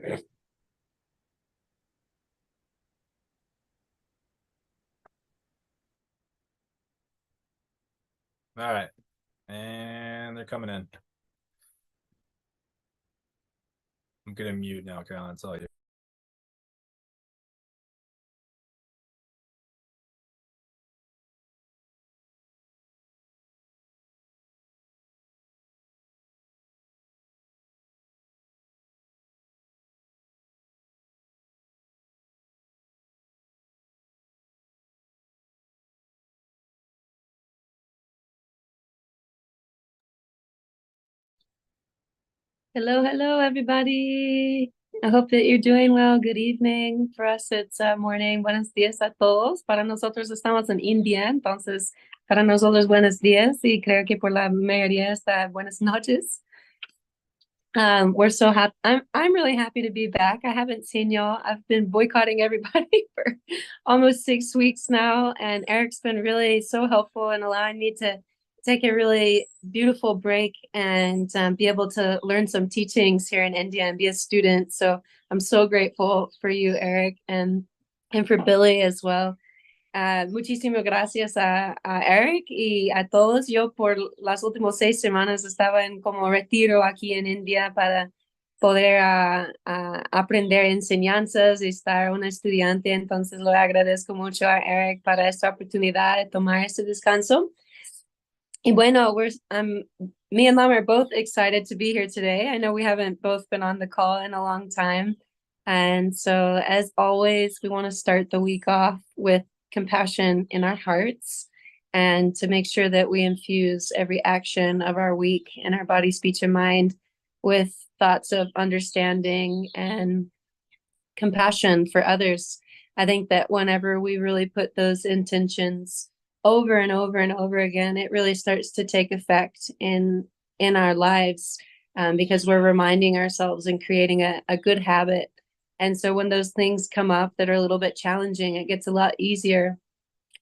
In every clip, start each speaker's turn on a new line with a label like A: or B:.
A: All right. And they're coming in. I'm gonna mute now, Caroline. It's all you.
B: Hello, hello, everybody. I hope that you're doing well. Good evening. For us, it's morning. Buenos días a todos. Para nosotros estamos en India, entonces para nosotros buenos días y creo que por la mayoría está buenas noches. We're so happy. I'm really happy to be back. I haven't seen y'all. I've been boycotting everybody for almost 6 weeks now, and Eric's been really so helpful in allowing me to take a really beautiful break and be able to learn some teachings here in India and be a student. So I'm so grateful for you, Eric, and for Billy as well. Muchísimas gracias a Eric y a todos. Yo por las últimas 6 semanas estaba en como retiro aquí en India para poder aprender enseñanzas y estar un estudiante. Entonces le agradezco mucho a Eric para esta oportunidad de tomar este descanso. Y bueno, me and Lam are both excited to be here today. I know we haven't both been on the call in a long time. And so, as always, we want to start the week off with compassion in our hearts and to make sure that we infuse every action of our week in our body, speech, and mind with thoughts of understanding and compassion for others. I think that whenever we really put those intentions over and over and over again, it really starts to take effect in our lives, because we're reminding ourselves and creating a good habit. And so when those things come up that are a little bit challenging, it gets a lot easier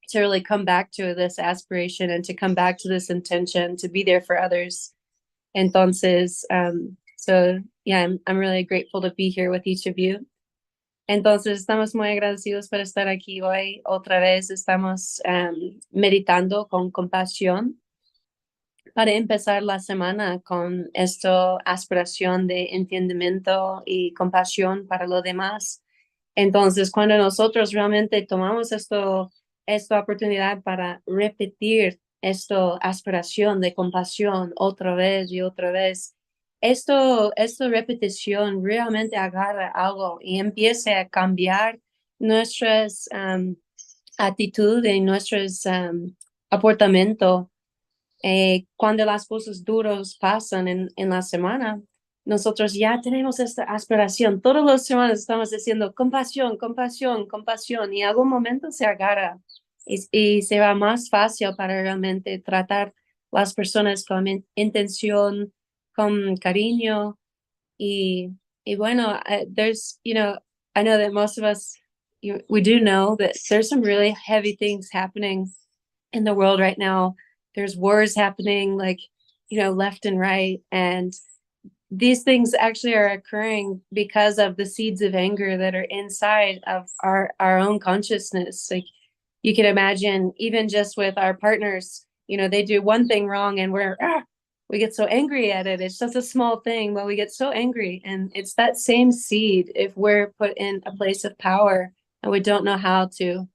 B: to really come back to this aspiration and to come back to this intention to be there for others. Entonces, so yeah, I'm really grateful to be here with each of you. Entonces, estamos muy agradecidos por estar aquí hoy. Otra vez estamos meditando con compasión para empezar la semana con esta aspiración de entendimiento y compasión para lo demás. Entonces, cuando nosotros realmente tomamos esta oportunidad para repetir esta aspiración de compasión otra vez y otra vez, esta repetición realmente agarra algo y empieza a cambiar nuestras actitudes y nuestros comportamientos. Cuando las cosas duras pasan en la semana, nosotros ya tenemos esta aspiración. Todas las semanas estamos diciendo compasión, compasión, compasión, y en algún momento se agarra y se va más fácil para realmente tratar las personas con intención, con cariño. Y bueno, there's, I know that most of us, we do know that there's some really heavy things happening in the world right now. There's wars happening, like, left and right. And these things actually are occurring because of the seeds of anger that are inside of our own consciousness. Like, you can imagine, even just with our partners, they do one thing wrong and we get so angry at it. It's just a small thing, but we get so angry. And it's that same seed. If we're put in a place of power and we don't know how to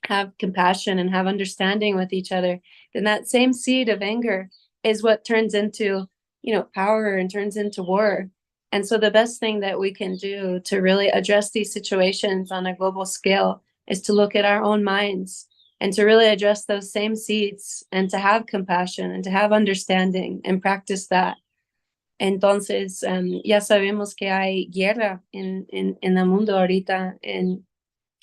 B: have compassion and have understanding with each other, then that same seed of anger is what turns into, power and turns into war. And so the best thing that we can do to really address these situations on a global scale is to look at our own minds and to really address those same seeds and to have compassion and to have understanding and practice that. Entonces, ya sabemos que hay guerra en el mundo ahorita, en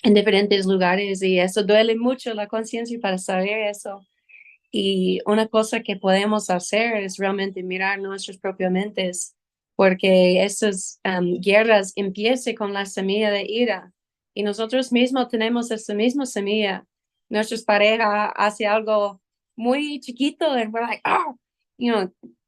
B: diferentes lugares, y eso duele mucho la conciencia para saber eso. Y una cosa que podemos hacer es realmente mirar nuestras propias mentes, porque esas guerras empiezan con la semilla de ira, y nosotros mismos tenemos esa misma semilla. Nuestras parejas hacen algo muy chiquito, and we're like,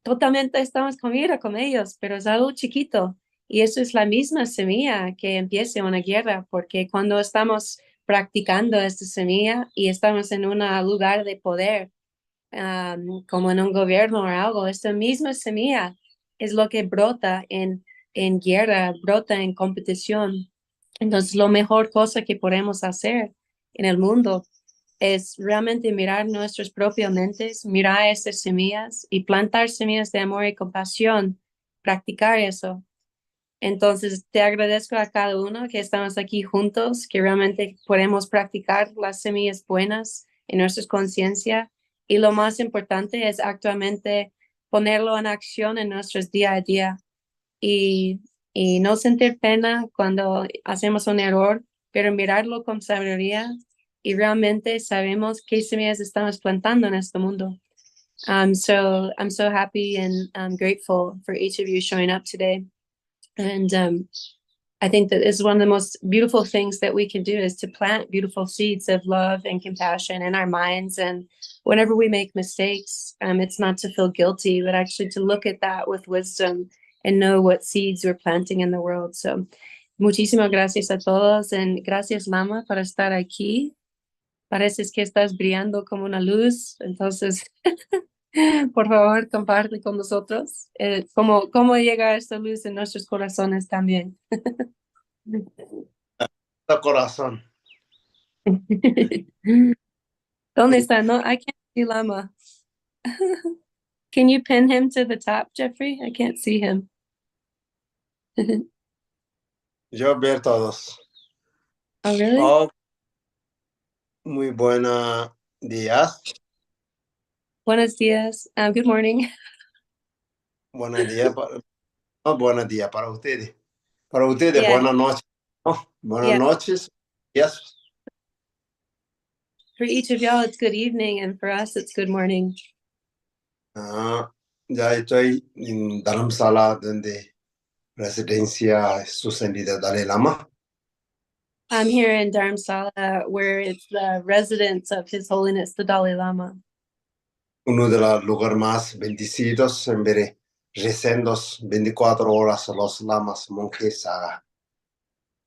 B: totalmente estamos con ira con ellos, pero es algo chiquito. Y eso es la misma semilla que empiece una guerra, porque cuando estamos practicando esta semilla y estamos en un lugar de poder, como en un gobierno o algo, esta misma semilla es lo que brota en guerra, brota en competición. Entonces, la mejor cosa que podemos hacer en el mundo es realmente mirar nuestras propias mentes, mirar esas semillas y plantar semillas de amor y compasión, practicar eso. Entonces, te agradezco a cada uno que estamos aquí juntos, que realmente podemos practicar las semillas buenas en nuestra conciencia. Y lo más importante es actualmente ponerlo en acción en nuestros día a día y, y no sentir pena cuando hacemos un error, pero mirarlo con sabiduría y realmente sabemos qué semillas estamos plantando en este mundo. So I'm so happy and I'm grateful for each of you showing up today. And I think that is one of the most beautiful things that we can do is to plant beautiful seeds of love and compassion in our minds. And whenever we make mistakes, it's not to feel guilty, but actually to look at that with wisdom and know what seeds we're planting in the world. So, muchísimas gracias a todos. And gracias, Lama, por estar aquí. Pareces que estás brillando como una luz. Entonces, por favor, comparte con nosotros cómo llega esta luz en nuestros corazones también.
C: De corazón.
B: ¿Dónde está? No, I can't see Lama. Can you pin him to the top, Jeffrey? I can't see him.
C: Yo ver todos.
B: Oh, really?
C: Oh, muy buenos días.
B: Buenos días. Good morning.
C: Buenos días para, no, buenos días para ustedes. Para ustedes,
B: Yeah.
C: buenas noches. ¿No? Buenas
B: Yeah.
C: noches. Yes.
B: For each of y'all, it's good evening, and for us, it's good morning.
C: Ya estoy en Dharamsala, donde residencia suspendida Dalai Lama.
B: I'm here in Dharamsala, where it's the residence of His Holiness the Dalai Lama.
C: Uno de los lugares más bendecidos en ver recendos 24 horas los lamas monjes.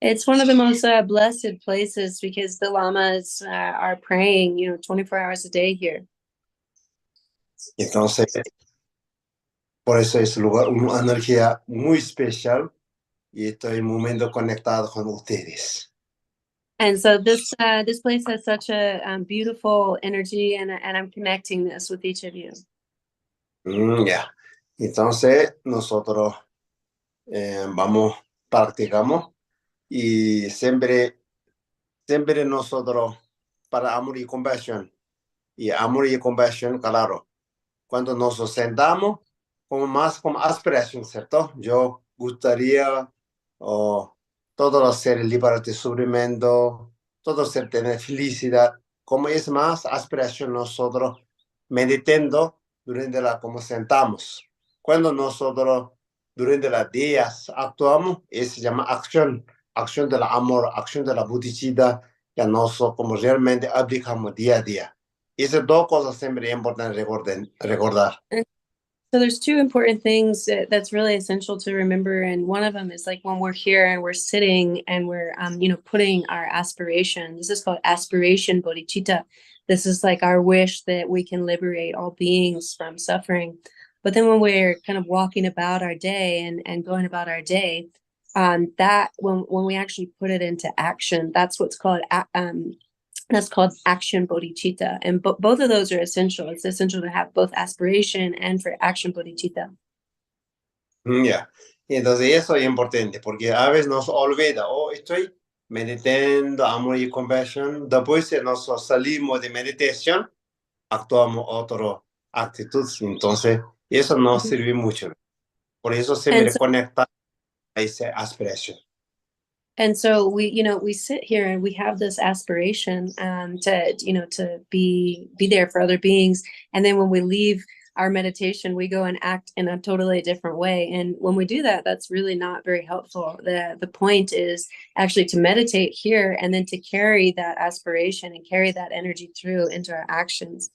B: It's one of the most blessed places because the lamas are praying, 24 hours a day here.
C: Entonces, por eso es lugar, una energía muy especial y estoy muy momento conectado con ustedes.
B: And so this place has such a beautiful energy, and I'm connecting this with each of you.
C: Ya. Entonces, nosotros vamos, practicamos y siempre nosotros para amor y compasión. Y amor y compasión, claro, cuando nos sentamos, como más como aspiración, ¿cierto? Yo gustaría todos los seres libres de sufrimiento, todos ser tener felicidad, como es más aspiración nosotros meditando durante la como sentamos. Cuando nosotros durante los días actuamos, se llama acción, acción del amor, acción de la bodhisattva, que nosotros como realmente aplicamos día a día. Esas dos cosas siempre importantes recordar.
B: So there's two important things that's really essential to remember, and one of them is like when we're here and we're sitting and we're putting our aspiration. This is called aspiration bodhicitta. This is like our wish that we can liberate all beings from suffering. But then when we're kind of walking about our day and going about our day, that when we actually put it into action, that's what's called action bodhicitta. And both of those are essential. It's essential to have both aspiration and for action bodhicitta.
C: Ya. Entonces eso es importante porque a veces nos olvida, estoy meditando amor y compasión, después nos salimos de meditación, actuamos otra actitud, entonces eso nos sirve mucho. Por eso siempre conecta a esa aspiración.
B: And so we sit here and we have this aspiration to be there for other beings. And then when we leave our meditation, we go and act in a totally different way. And when we do that, that's really not very helpful. The point is actually to meditate here and then to carry that aspiration and carry that energy through into our actions.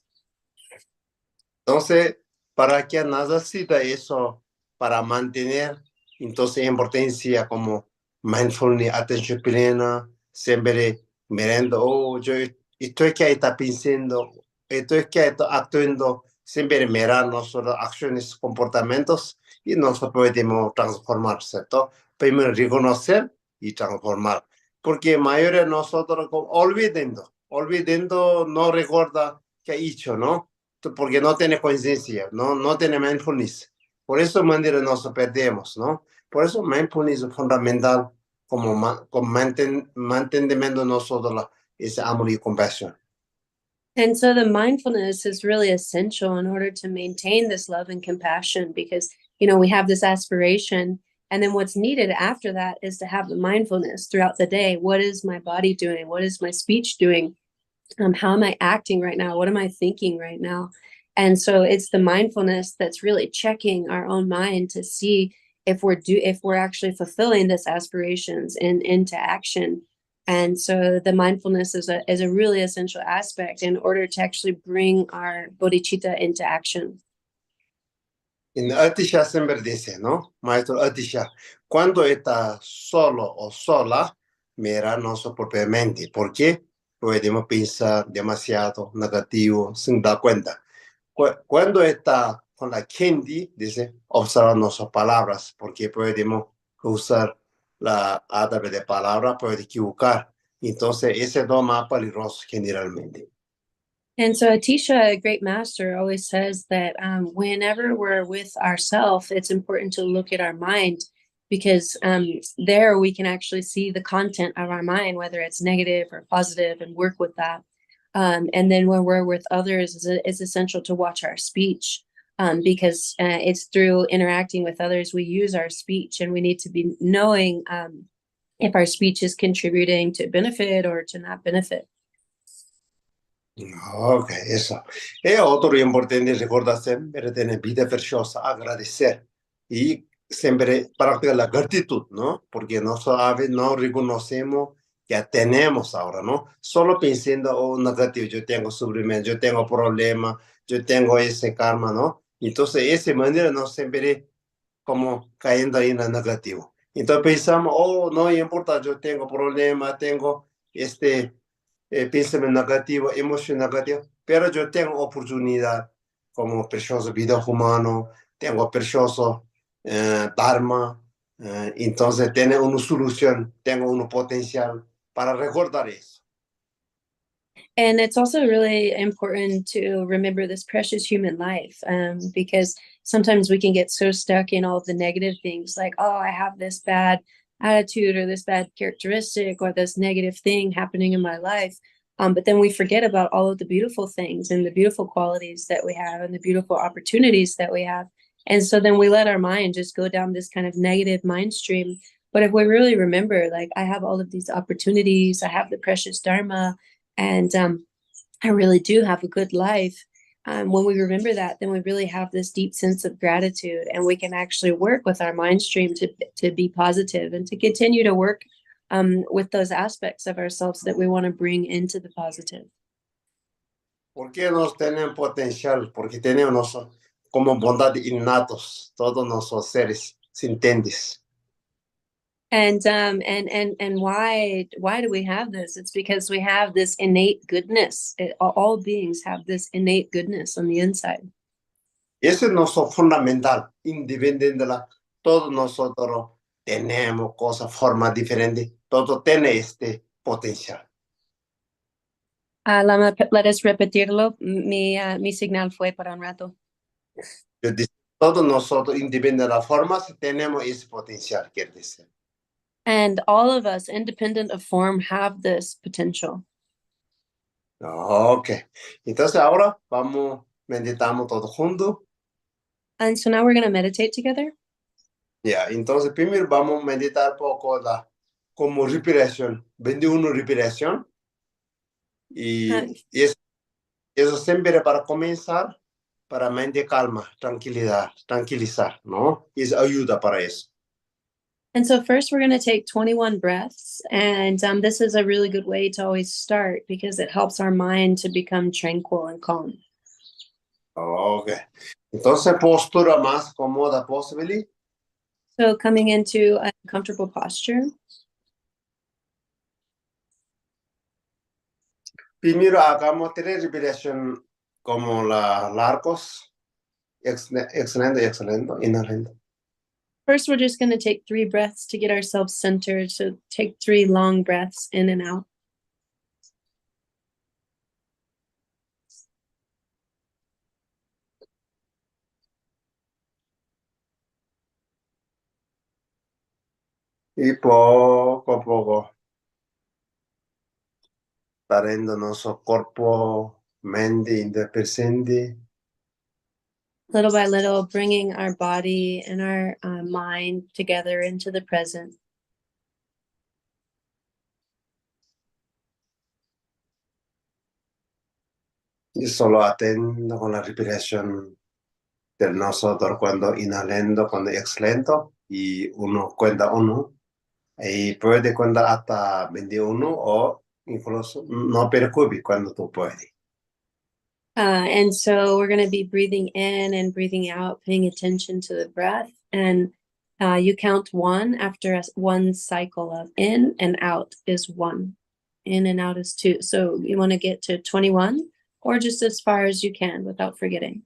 C: Entonces, ¿para qué necesita eso? Para mantener Entonces, importancia como mindfulness, atención plena, siempre mirando, oh, yo estoy que está pensando, estoy que está actuando, siempre mirar nuestras acciones, comportamientos y nosotros podemos transformar, ¿cierto? Primero reconocer y transformar. Porque mayoría de nosotros olvidando, no recuerda que ha hecho, ¿no? Porque no tiene conciencia, no tiene mindfulness. Por eso manera nos perdemos, ¿no? Por eso mindfulness es fundamental como, como manteniendo nosotros ese amor y compasión.
B: And so the mindfulness is really essential in order to maintain this love and compassion because, we have this aspiration. And then what's needed after that is to have the mindfulness throughout the day. What is my body doing? What is my speech doing? How am I acting right now? What am I thinking right now? And so it's the mindfulness that's really checking our own mind to see if we're actually fulfilling this aspirations and into action. And so the mindfulness is a really essential aspect in order to actually bring our bodhicitta into action.
C: En Atisha siempre dice, ¿no? Maestro Atisha, cuando está solo o sola, mira nuestra propia mente. ¿Por qué? Podemos pensar demasiado negativo sin dar cuenta. Cuando está con la Kendi, dice, observa nuestras palabras, porque podemos usar la árabe de palabra, puede equivocar. Entonces, ese es lo más peligroso generalmente.
B: And so Atisha, a great master, always says that whenever we're with ourselves, it's important to look at our mind because there we can actually see the content of our mind, whether it's negative or positive, and work with that. And then when we're with others, it's essential to watch our speech because it's through interacting with others, we use our speech, and we need to be knowing if our speech is contributing to benefit or to not benefit.
C: Ok, eso. E otro importante recordar sempre tener vida preciosa, agradecer y siempre practicar la gratitud, ¿no? Porque no sabe, no reconocemos que tenemos ahora, ¿no? Solo pensando, oh, negativo, yo tengo sufrimiento, yo tengo problemas, yo tengo ese karma, ¿no? Entonces, de esa manera no siempre como cayendo ahí en lo negativo. Entonces pensamos, oh, no importa, yo tengo problemas, tengo pensamiento negativo, emoción negativa, pero yo tengo oportunidad como precioso vida humano, tengo precioso Dharma, entonces tiene una solución, tengo un potencial para recordar eso.
B: And it's also really important to remember this precious human life because sometimes we can get so stuck in all the negative things like, oh, I have this bad attitude or this bad characteristic or this negative thing happening in my life. But then we forget about all of the beautiful things and the beautiful qualities that we have and the beautiful opportunities that we have. And so then we let our mind just go down this kind of negative mind stream. But if we really remember, like, I have all of these opportunities, I have the precious Dharma, and I really do have a good life. When we remember that, then we really have this deep sense of gratitude, and we can actually work with our mind stream to be positive and to continue to work with those aspects of ourselves that we want to bring into the positive.
C: Porque nos tenemos potencial, porque tenemos como bondad innatos, todos nuestros seres sintientes.
B: And why do we have this? It's because we have this innate goodness. All beings have this innate goodness on the inside.
C: Eso es nuestro fundamental, independiente de la, todos nosotros tenemos cosas, formas diferentes, todo tiene este potencial.
B: Lama, ¿puedes repetirlo? Mi señal fue para un rato.
C: Yo digo, todos nosotros, independiente de las formas, tenemos ese potencial, quiere decir.
B: And all of us, independent of form, have this potential.
C: Ok, entonces ahora vamos, meditamos todos juntos.
B: And so now we're going to meditate together.
C: Ya, entonces primero vamos a meditar poco como respiración, 21 respiración. Y eso siempre para comenzar, para mente calma, tranquilizar, ¿no? Y eso ayuda para eso.
B: And so first we're going to take 21 breaths. And this is a really good way to always start because it helps our mind to become tranquil and calm.
C: Ok. Entonces, postura más cómoda posible.
B: So coming into a comfortable posture.
C: Primero hagamos 3 respiración como largos, exhalando y exhalando, inhalando.
B: First, we're just going to take 3 breaths to get ourselves centered. So take 3 long breaths in and out.
C: Y poco a poco, trayendo nuestro cuerpo, mente in the presente.
B: Little by little, bringing our body and our mind together into the present.
C: Y solo atento con la respiración de nosotros cuando inhalando, cuando exhalando. Y uno cuenta uno. Y puede contar hasta 21 o incluso no preocupes cuando tú puedes.
B: And so we're going to be breathing in and breathing out, paying attention to the breath. And you count 1 after one cycle of in and out is 1. In and out is 2. So you want to get to 21 or just as far as you can without forgetting.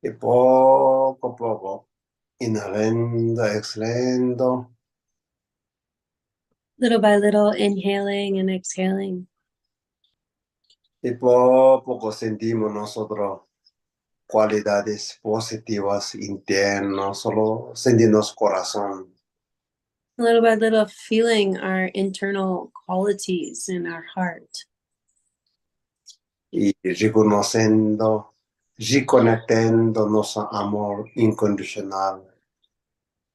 C: Y poco a poco, inhalando, exhalando.
B: Little by little, inhaling and exhaling.
C: Y poco a poco sentimos nosotros cualidades positivas internas, solo sentimos corazón.
B: Little by little, feeling our internal qualities in our heart.
C: Y reconectando nuestro amor incondicional.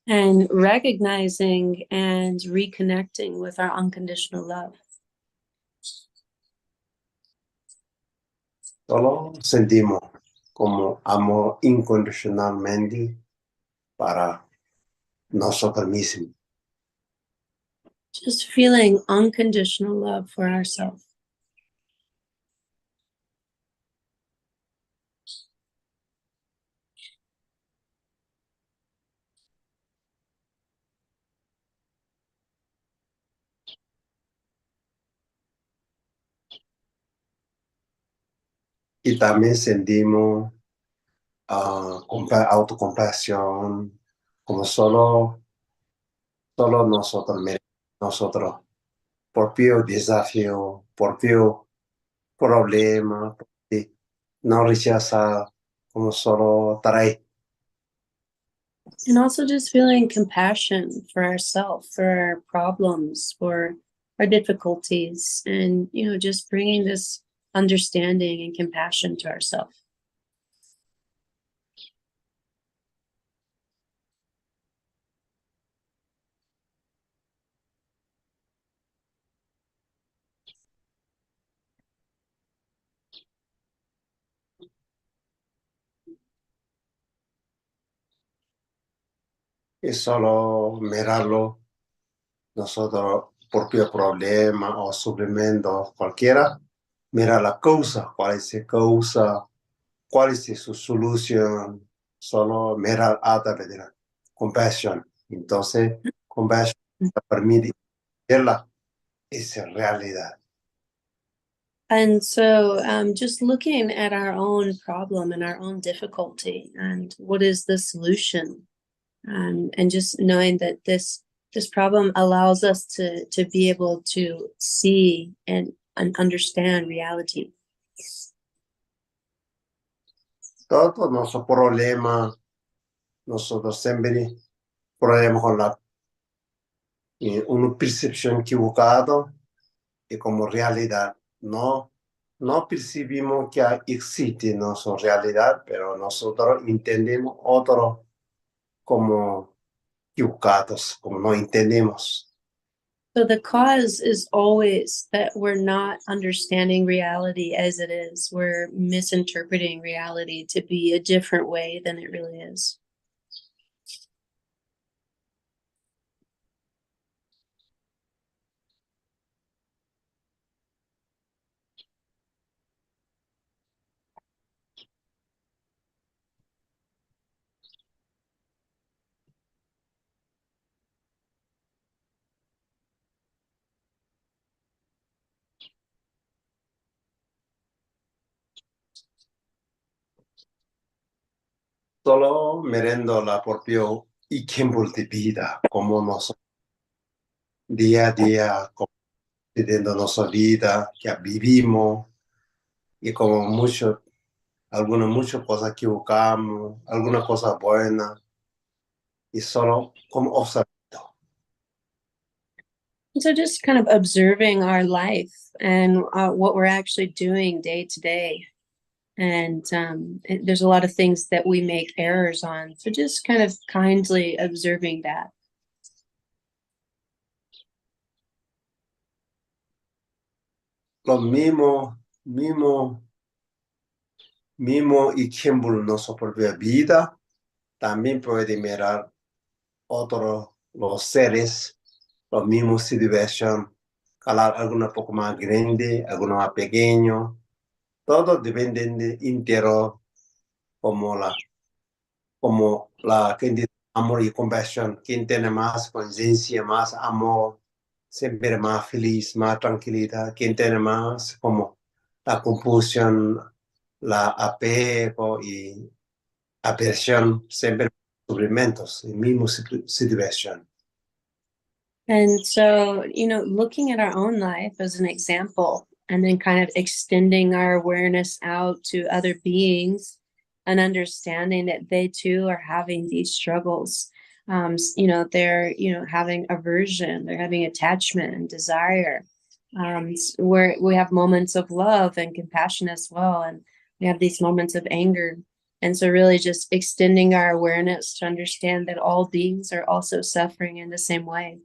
B: And recognizing and reconnecting with our unconditional love.
C: Solo sentimos como amor incondicionalmente para nosotros mismos.
B: Just feeling unconditional love for ourselves.
C: Y también sentimos autocompasión, como solo nosotros, nosotros, propio desafío, propio problema, y no rechazar, como solo trae.
B: And also just feeling compassion for ourselves, for our problems, for our difficulties, and just bringing this understanding and compassion to ourselves.
C: Y solo mirarlo, nosotros, propio problema o sufrimiento cualquiera, mira la causa, cuál es la causa, cuál es su solución, solo mirar a través de la compasión. Entonces, compasión permite verla, esa realidad.
B: And so, just looking at our own problem and our own difficulty, and what is the solution, and just knowing that this problem allows us to be able to see and understand reality.
C: Todo nuestro problema, nosotros siempre problema con una percepción equivocada y como realidad. No percibimos que existe nuestra realidad, pero nosotros entendemos otro como equivocados, como no entendemos.
B: So the cause is always that we're not understanding reality as it is. We're misinterpreting reality to be a different way than it really is.
C: Solo mirando la propia ejemplo de vida, como nosotros día a día, viviendo nuestra vida, que vivimos, y como muchas cosas equivocamos, algunas cosas buenas, y solo como observando.
B: And so just kind of observing our life and what we're actually doing day to day. And there's a lot of things that we make errors on. So just kind of kindly observing that.
C: Lo mismo ejemplo en nuestra propia vida, también puede mirar otros, los seres, los mismos situaciones, algunos poco más grande, algunos más pequeño, todo depende de interior, como la que tiene amor y compasión, quien tiene más conciencia, más amor, siempre más feliz, más tranquilidad, quien tiene más como la confusión, la apego y aversión, siempre sufrimientos, el mismo situación.
B: And so, looking at our own life as an example, and then kind of extending our awareness out to other beings and understanding that they too are having these struggles. They're, having aversion, they're having attachment and desire. Where we have moments of love and compassion as well. And we have these moments of anger. And so, really, just extending our awareness to understand that all beings are also suffering in the same way.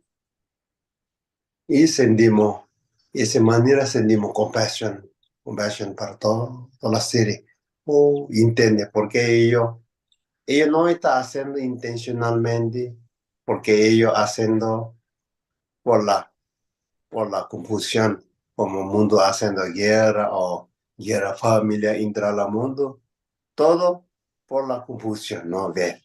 C: Y sentimos, y de esa manera sentimos compassion para toda la serie. O entiende, porque ellos no están haciendo intencionalmente, porque ellos haciendo por la confusión, como el mundo haciendo guerra o guerra familia intra el mundo, todo por la confusión, ¿no? Ver.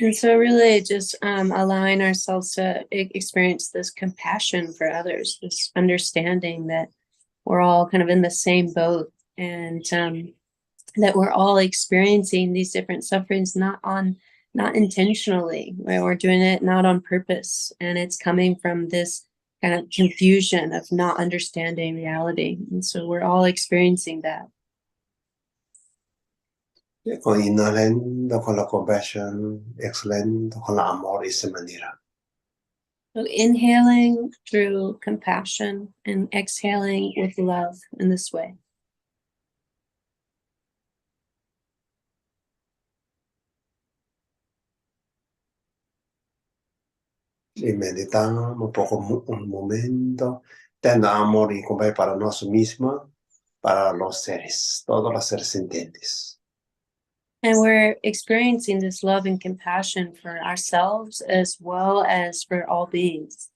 B: And so, really, just allowing ourselves to experience this compassion for others, this understanding that we're all kind of in the same boat, and that we're all experiencing these different sufferings not intentionally, right? We're doing it not on purpose, and it's coming from this kind of confusion of not understanding reality. And so, we're all experiencing that.
C: Con inhalando con la compassion, exhalando con la amor y esa manera.
B: So inhaling through compassion and exhaling with love in this way.
C: Y meditamos un poco, un momento, teniendo amor y compasión para nosotros mismos, para los seres, todos los seres sintientes.
B: And we're experiencing this love and compassion for ourselves as well as for all beings.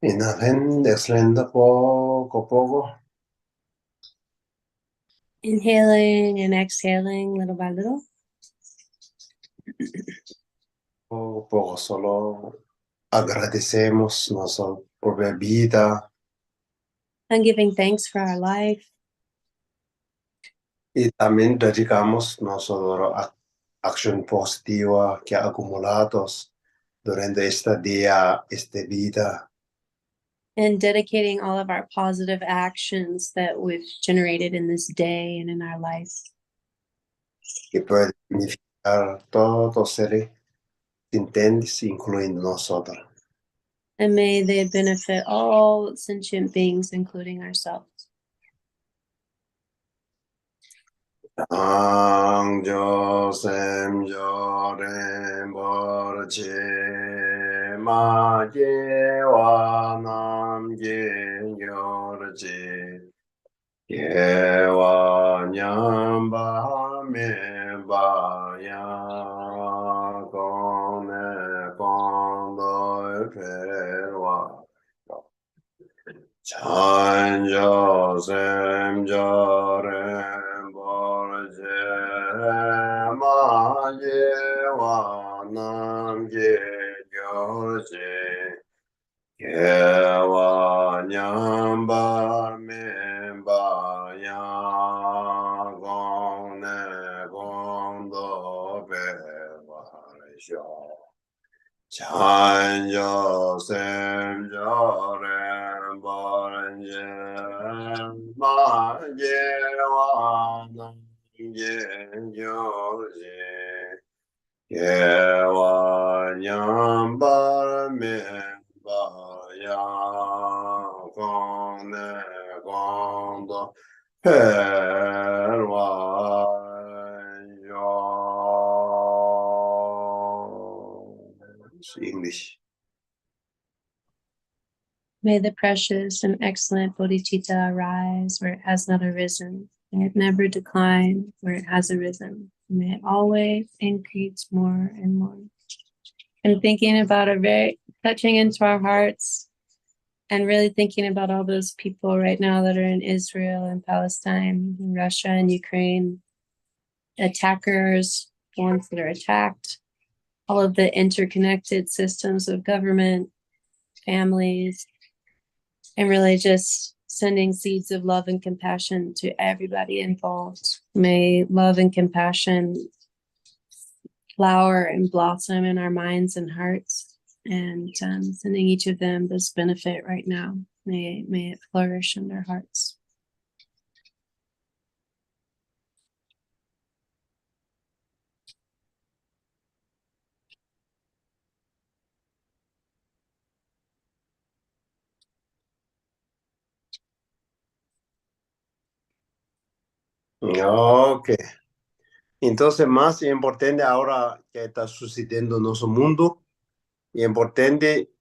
C: Inhalando, exhalando poco a poco.
B: Inhaling and exhaling little by little.
C: Poco a poco, solo agradecemos nuestra propia vida
B: and giving thanks for our life.
C: y también dedicamos nuestra acción positiva que acumulados durante este día, esta vida.
B: And dedicating all of our positive actions that we've generated in this day and in our life.
C: Que puede significar todos seres sintientes, incluyendo nosotros.
B: And may they benefit all sentient beings, including ourselves.
C: Angjo sem jorem borche ma ge wa nam ge yorje ge wa nyam ba me ba ya kon ne kon do pe wa Chanjo sem jorem borje ma ye wa nam ge gyorje ye wa nyam ba me ba ya gong ne gong do be wa re sho Chanjo sem jorem borje ma ye wa nam ye yorje ye wa nyam bar me ba ya gong ne gong do per wa English.
B: May the precious and excellent bodhicitta arise where it has not arisen. May it never decline where it has arisen. May it always increase more and more. And thinking about it, very touching into our hearts, and really thinking about all those people right now that are in Israel and Palestine, and Russia and Ukraine, attackers, the ones that are attacked, all of the interconnected systems of government, families, and really just sending seeds of love and compassion to everybody involved. May love and compassion flower and blossom in our minds and hearts, and sending each of them this benefit right now. May it flourish in their hearts.
C: Ok. Entonces, más importante ahora que está sucediendo en nuestro mundo, y importante,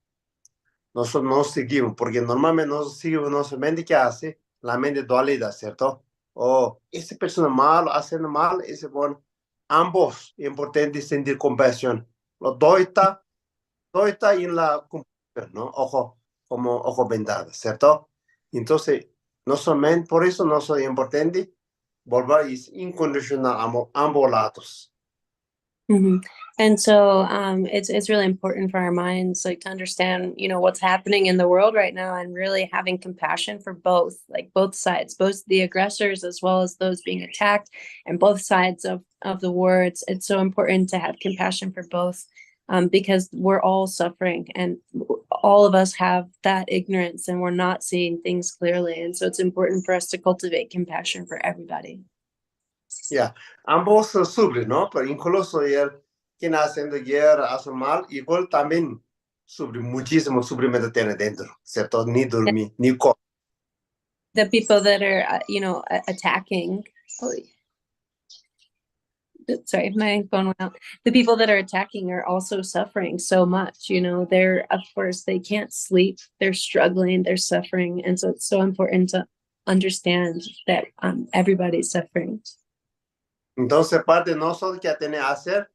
C: nosotros no seguimos, porque normalmente nosotros seguimos nuestra mente que hace, la mente dualidad, ¿cierto? O esa persona malo, haciendo mal, ese bueno. Ambos, es importante sentir compasión. Los dos está en la compasión, ¿no? Ojo, como ojo vendado, ¿cierto? Entonces, no solamente por eso no es importante volver es incondicional a ambos lados.
B: Mm-hmm. And so it's really important for our minds, like, to understand, what's happening in the world right now, and really having compassion for both, like both sides, both the aggressors as well as those being attacked, and both sides of the war. It's so important to have compassion for both, because we're all suffering, and all of us have that ignorance, and we're not seeing things clearly. And so it's important for us to cultivate compassion for everybody.
C: Yeah, ambos sufren, ¿no? Pero incluso el quien haciendo guerra hace mal, igual también sufre muchísimo sufrimiento tiene dentro, ¿cierto? Ni dormir, ni comer.
B: The people that are, attacking. Sorry, my phone went out. The people that are attacking are also suffering so much. They're, of course, they can't sleep. They're struggling. They're suffering, and so it's so important to understand that everybody's suffering.
C: Entonces, parte de nosotros que tiene que hacer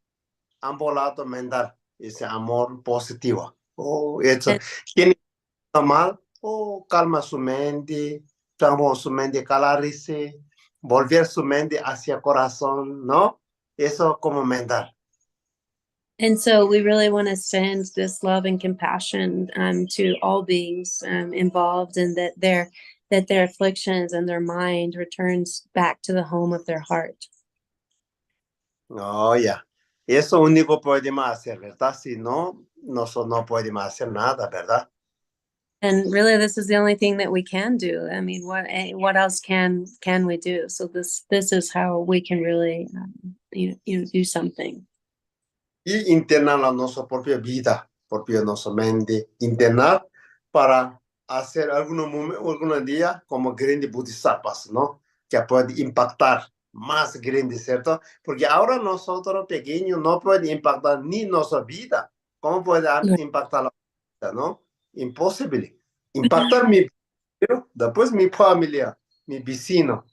C: ambos lados mental, ese amor positivo. Eso. Quien está mal, calma su mente, transforma su mente, calarice, volver su mente hacia el corazón, ¿no? Eso como mental.
B: And so we really want to send this love and compassion to all beings involved, and that their afflictions and their mind returns back to the home of their heart.
C: Oh, ya. Eso único podemos hacer, ¿verdad? Si no, nosotros no podemos hacer nada, ¿verdad?
B: And really, this is the only thing that we can do. I mean, what else can we do? So this is how we can really do something.
C: Y internar la nuestra propia vida, propia nuestra mente, internar para hacer algún día como grandes bodhisattvas, ¿no? Que puede impactar más grande, ¿cierto? Porque ahora nosotros pequeños no puede impactar ni nuestra vida. ¿Cómo puede impactar la vida, no? Imposible. Impactar mi vida, después mi familia, mi vecino,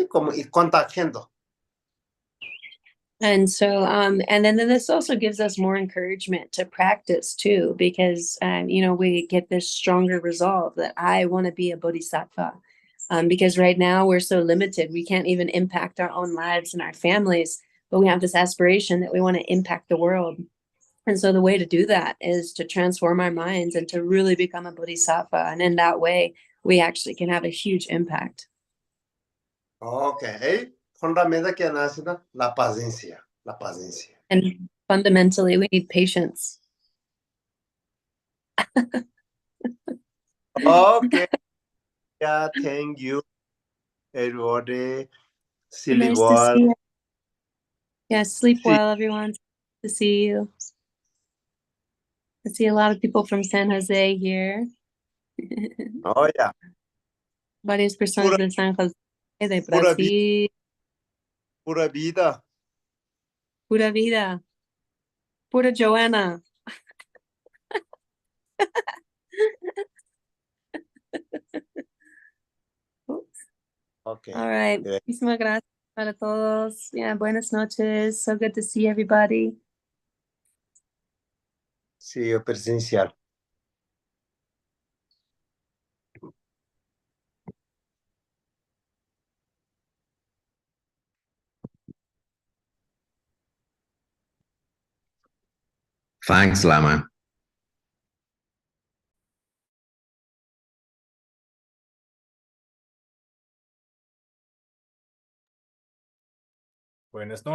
C: como y contagiando.
B: And so, and then this also gives us more encouragement to practice too, because, we get this stronger resolve that I want to be a bodhisattva. Because right now we're so limited, we can't even impact our own lives and our families, but we have this aspiration that we want to impact the world. And so the way to do that is to transform our minds and to really become a bodhisattva. And in that way, we actually can have a huge impact.
C: Okay. Fundamental que nace la paciencia, la paciencia.
B: And fundamentally, we need patience.
C: Okay. Yeah, thank you, everybody. See you
B: Nice to
C: well.
B: see you. Yeah, sleep
C: See-
B: well, everyone. To see you. I see a lot of people from San Jose here.
C: Oh, yeah.
B: Varias personas de San Jose, de
C: pura
B: Brasil.
C: Pura vida.
B: Pura vida. Pura Joanna.
C: Okay.
B: All right.
C: Good.
B: Muchísimas gracias para todos. Yeah, buenas noches. So good to see everybody.
C: See you presencial.
D: Thanks, Lama.
A: Buenas noches.